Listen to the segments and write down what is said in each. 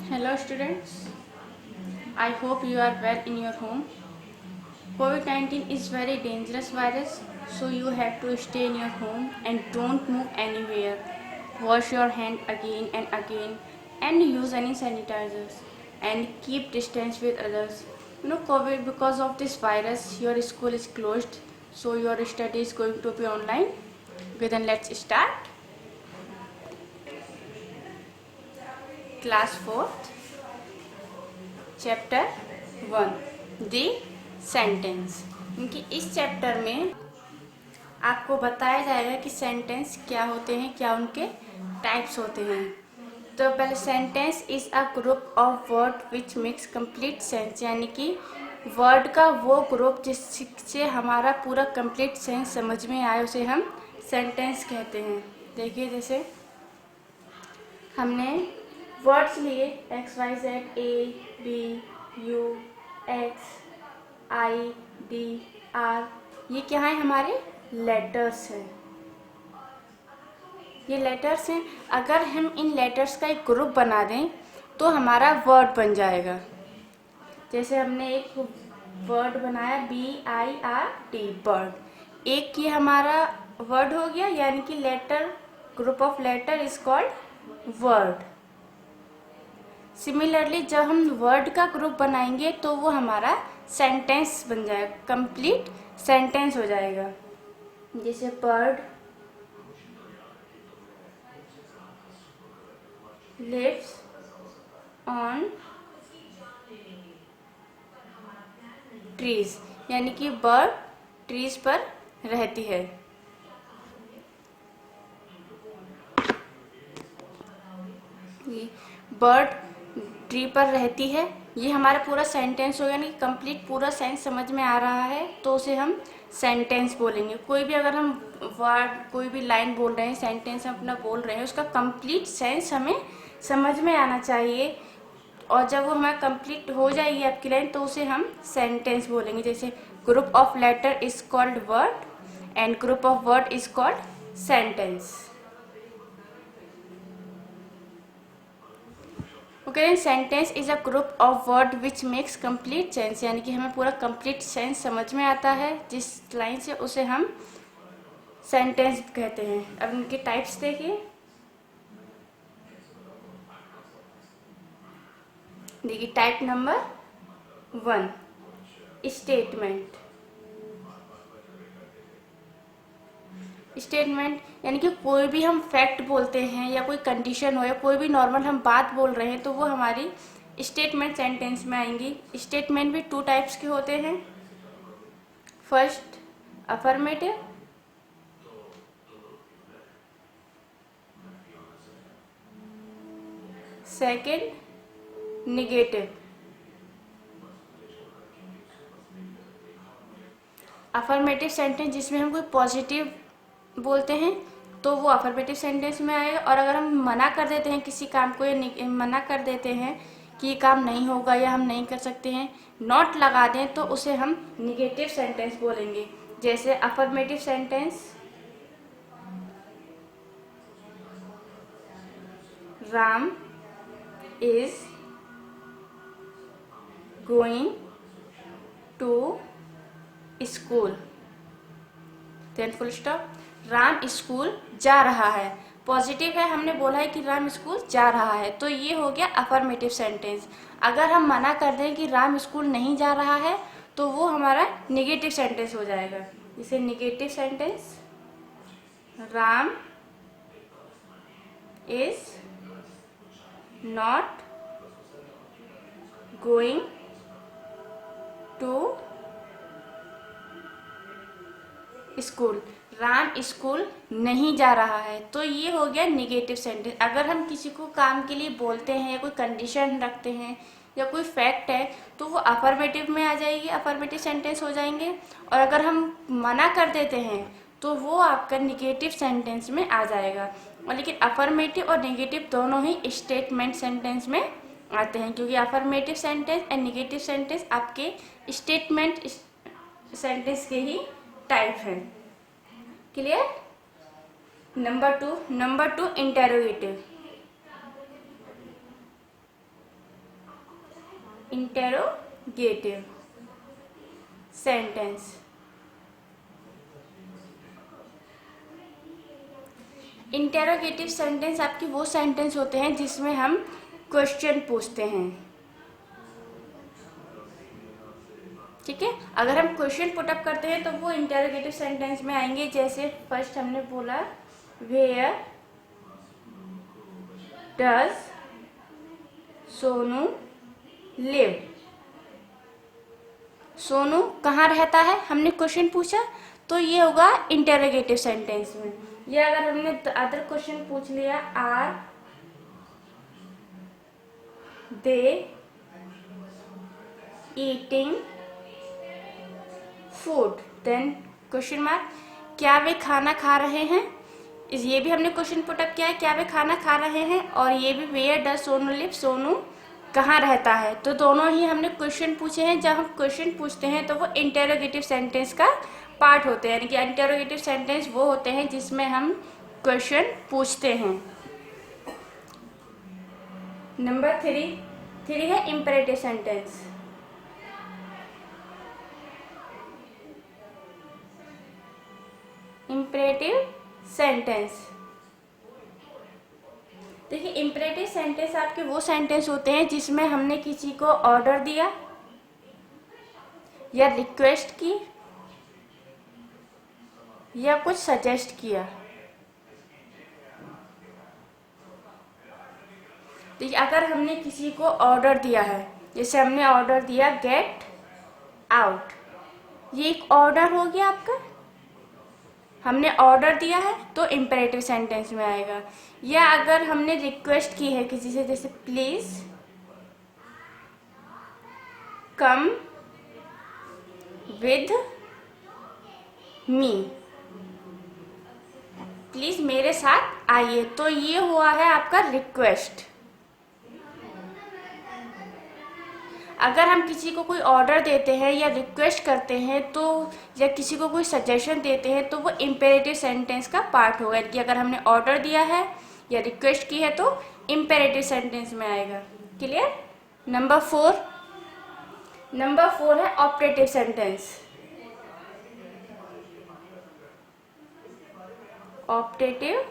Hello students, I hope you are well in your home. COVID-19 is very dangerous virus, so you have to stay in your home and don't move anywhere. Wash your hand again and again and use any sanitizers and keep distance with others. COVID, because of this virus, your school is closed, so your study is going to be online. Okay, then let's start. Class 4th. Chapter 1 the sentence. क्योंकि इस chapter में आपको बताया जाएगा कि sentence क्या होते हैं, क्या उनके टाइप्स होते हैं। तो पहले sentence is a group of word which makes complete sense, यानी कि वर्ड का वो ग्रुप जिससे हमारा पूरा कंप्लीट सेंस समझ में आए उसे हम सेंटेंस कहते हैं। देखिए, जैसे हमने वर्ड्स लिए X Y Z A B U X I D R, ये क्या है? हमारे लेटर्स हैं। ये लेटर्स हैं। अगर हम इन लेटर्स का एक ग्रुप बना दें तो हमारा वर्ड बन जाएगा। जैसे हमने एक वर्ड बनाया BIRD, बर्ड। एक ये हमारा वर्ड हो गया, यानी कि letter, group of letter is called word. Similarly जब हम वर्ड का ग्रुप बनाएंगे तो वो हमारा सेंटेंस बन जाएगा, कंप्लीट सेंटेंस हो जाएगा। जैसे बर्ड लिव्स ऑन ट्रीज, यानी कि बर्ड ट्रीज पर रहती है। बर्ड ट्री पर रहती है, ये हमारा पूरा सेंटेंस हो गया। यानी कंप्लीट पूरा सेंस समझ में आ रहा है तो उसे हम सेंटेंस बोलेंगे। कोई भी अगर हम वर्ड, कोई भी लाइन बोल रहे हैं, सेंटेंस हम अपना बोल रहे हैं, उसका कंप्लीट सेंस हमें समझ में आना चाहिए। और जब वो हमारा कंप्लीट हो जाएगी आपकी लाइन तो उसे हम सेंटेंस बोलेंगे। जैसे group of letter is called word and group of word is called sentence. Okay, sentence is a group of word which makes complete sense, यानी कि हमें पूरा कंप्लीट सेंस समझ में आता है जिस लाइन से, उसे हम सेंटेंस कहते हैं। अब इनके टाइप्स देखिए। देखिए, टाइप नंबर 1, स्टेटमेंट। स्टेटमेंट यानी कि कोई भी हम फैक्ट बोलते हैं या कोई कंडीशन हो या कोई भी नॉर्मल हम बात बोल रहे हैं तो वो हमारी स्टेटमेंट सेंटेंस में आएंगी। स्टेटमेंट भी 2 टाइप्स के होते हैं। First affirmative, second negative. Affirmative sentence जिसमें हम कोई पॉजिटिव बोलते हैं तो वो अफर्मेटिव सेंटेंस में आएगा। और अगर हम मना कर देते हैं किसी काम को या मना कर देते हैं कि ये काम नहीं होगा या हम नहीं कर सकते हैं, नॉट लगा दें, तो उसे हम निगेटिव सेंटेंस बोलेंगे। जैसे affirmative sentence, Ram is going to school, then full stop. Ram school जा रहा है, पॉजिटिव है, हमने बोला है कि राम स्कूल जा रहा है, तो ये हो गया अफर्मेटिव सेंटेंस। अगर हम मना कर दें कि राम स्कूल नहीं जा रहा है तो वो हमारा निगेटिव सेंटेंस हो जाएगा। जैसे negative sentence, Ram is not going to school, Ram school नहीं जा रहा है, तो ये हो गया निगेटिव सेंटेंस। अगर हम किसी को काम के लिए बोलते हैं या कोई कंडीशन रखते हैं या कोई फैक्ट है तो वो अफर्मेटिव में आ जाएगी, अफर्मेटिव सेंटेंस हो जाएंगे। और अगर हम मना कर देते हैं तो वो आपका निगेटिव सेंटेंस में आ जाएगा। और लेकिन अफर्मेटिव और निगेटिव दोनों ही स्टेटमेंट सेंटेंस में आते हैं, क्योंकि affirmative sentence and negative sentence आपके स्टेटमेंट सेंटेंस के ही टाइप हैं। Clear? Number 2 interrogative. Interrogative sentence. Interrogative sentence आपकी वो सेंटेंस होते हैं जिसमें हम क्वेश्चन पूछते हैं, ठीक है। अगर हम क्वेश्चन पुटअप करते हैं तो वो इंटेरोगेटिव सेंटेंस में आएंगे। जैसे फर्स्ट हमने बोला where does Sonu live. Sonu कहाँ रहता है, हमने क्वेश्चन पूछा, तो ये होगा इंटेरोगेटिव सेंटेंस में। या अगर हमने अदर क्वेश्चन पूछ लिया, are they eating food, then question mark, क्या वे खाना खा रहे हैं। ये भी हमने क्वेश्चन पुटअप किया है, क्या वे खाना खा रहे हैं। और ये भी where does Sonu live, Sonu कहाँ रहता है। तो दोनों ही हमने क्वेश्चन पूछे हैं। जब हम क्वेश्चन पूछते हैं तो वो इंटेरोगेटिव सेंटेंस का पार्ट होते हैं, यानी कि इंटेरोगेटिव सेंटेंस वो होते हैं जिसमें हम क्वेश्चन पूछते हैं। नंबर थ्री है इंपेरेटिव सेंटेंस। इंपेरेटिव सेंटेंस, देखिए इंपेरेटिव सेंटेंस आपके वो सेंटेंस होते हैं जिसमें हमने किसी को ऑर्डर दिया या रिक्वेस्ट की या कुछ सजेस्ट किया। देखिए अगर हमने किसी को ऑर्डर दिया है, जैसे हमने ऑर्डर दिया गेट आउट, ये एक ऑर्डर हो गया आपका, हमने ऑर्डर दिया है तो इंपेरेटिव सेंटेंस में आएगा। या अगर हमने रिक्वेस्ट की है किसी से, जैसे please come with me, please मेरे साथ आइए, तो ये हुआ है आपका रिक्वेस्ट। अगर हम किसी को कोई ऑर्डर देते हैं या रिक्वेस्ट करते हैं तो, या किसी को कोई सजेशन देते हैं तो वो इंपेरेटिव सेंटेंस का पार्ट होगा कि अगर हमने ऑर्डर दिया है या रिक्वेस्ट की है तो इंपेरेटिव सेंटेंस में आएगा। क्लियर। नंबर फोर है ऑपरेटिव सेंटेंस। ऑपरेटिव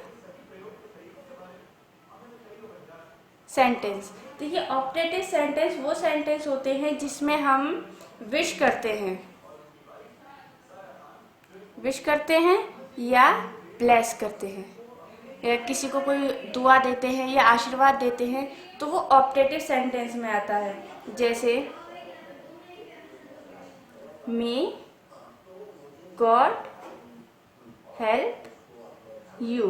सेंटेंस, देखिए ऑपरेटिव सेंटेंस वो सेंटेंस होते हैं जिसमें हम विश करते हैं या ब्लेस करते हैं, या किसी को कोई दुआ देते हैं या आशीर्वाद देते हैं, तो वो ऑपरेटिव सेंटेंस में आता है। जैसे मे गॉड हेल्प यू,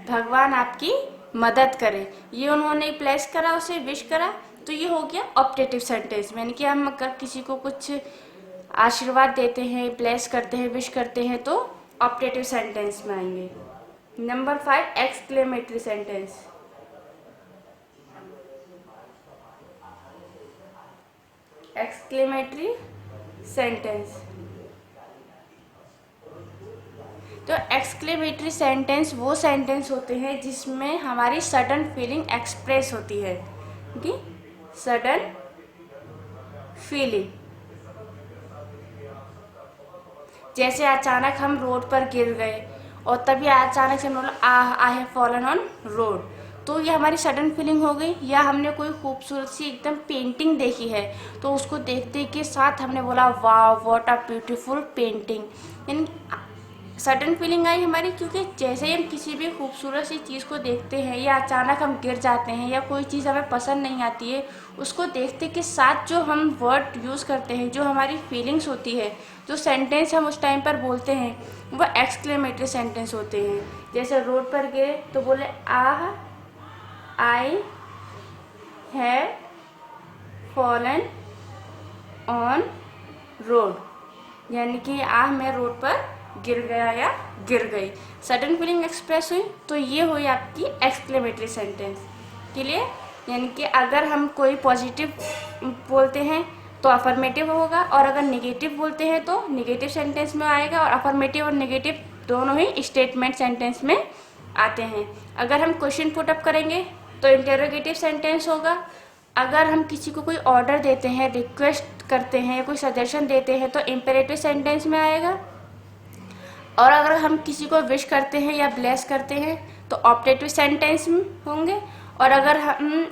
भगवान आपकी मदद करे, ये उन्होंने ब्लेस करा, उसे विश करा, तो ये हो गया ऑपरेटिव सेंटेंस में। यानी कि हम अगर किसी को कुछ आशीर्वाद देते हैं, ब्लेस करते हैं, विश करते हैं, तो ऑपरेटिव सेंटेंस में आएंगे। Number 5 exclamatory sentence. Exclamatory sentence, तो एक्सक्लेमेटरी सेंटेंस वो सेंटेंस होते हैं जिसमें हमारी सडन फीलिंग एक्सप्रेस होती है। कि सडन फीलिंग, जैसे अचानक हम रोड पर गिर गए और तभी अचानक से बोला I have fallen on road, तो ये हमारी सडन फीलिंग हो गई। या हमने कोई खूबसूरत सी एकदम पेंटिंग देखी है तो उसको देखते के साथ हमने बोला वाह व्हाट अ ब्यूटीफुल पेंटिंग, यानी सडन फीलिंग आई हमारी। क्योंकि जैसे ही हम किसी भी खूबसूरत सी चीज़ को देखते हैं या अचानक हम गिर जाते हैं या कोई चीज़ हमें पसंद नहीं आती है, उसको देखते के साथ जो हम वर्ड यूज़ करते हैं, जो हमारी फीलिंग्स होती है, जो सेंटेंस हम उस टाइम पर बोलते हैं, वो एक्सक्लेमेटरी सेंटेंस होते हैं। जैसे रोड पर गए तो बोले I have fallen on road, यानी कि मैं रोड पर गिर गया या गिर गई, सडन फीलिंग एक्सप्रेस हुई, तो ये हुई आपकी एक्सक्लेमेटरी सेंटेंस। क्लियर। यानी कि अगर हम कोई पॉजिटिव बोलते हैं तो अफर्मेटिव होगा, और अगर नेगेटिव बोलते हैं तो नेगेटिव सेंटेंस में आएगा, और अफर्मेटिव और नेगेटिव दोनों ही स्टेटमेंट सेंटेंस में आते हैं। अगर हम क्वेश्चन पुटअप करेंगे तो इंटेरोगेटिव सेंटेंस होगा, अगर हम किसी को कोई ऑर्डर देते हैं, रिक्वेस्ट करते हैं, कोई सजेशन देते हैं तो इम्पेरेटिव सेंटेंस में आएगा। और अगर हम किसी को विश करते हैं या ब्लेस करते हैं तो ऑप्टेटिव सेंटेंस में होंगे। और अगर हम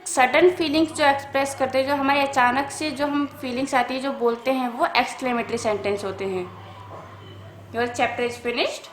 सडन फीलिंग्स जो एक्सप्रेस करते हैं, जो हमारे अचानक से जो हम फीलिंग्स आती है जो बोलते हैं, वो एक्सक्लेमेटरी सेंटेंस होते हैं। Your chapter is finished.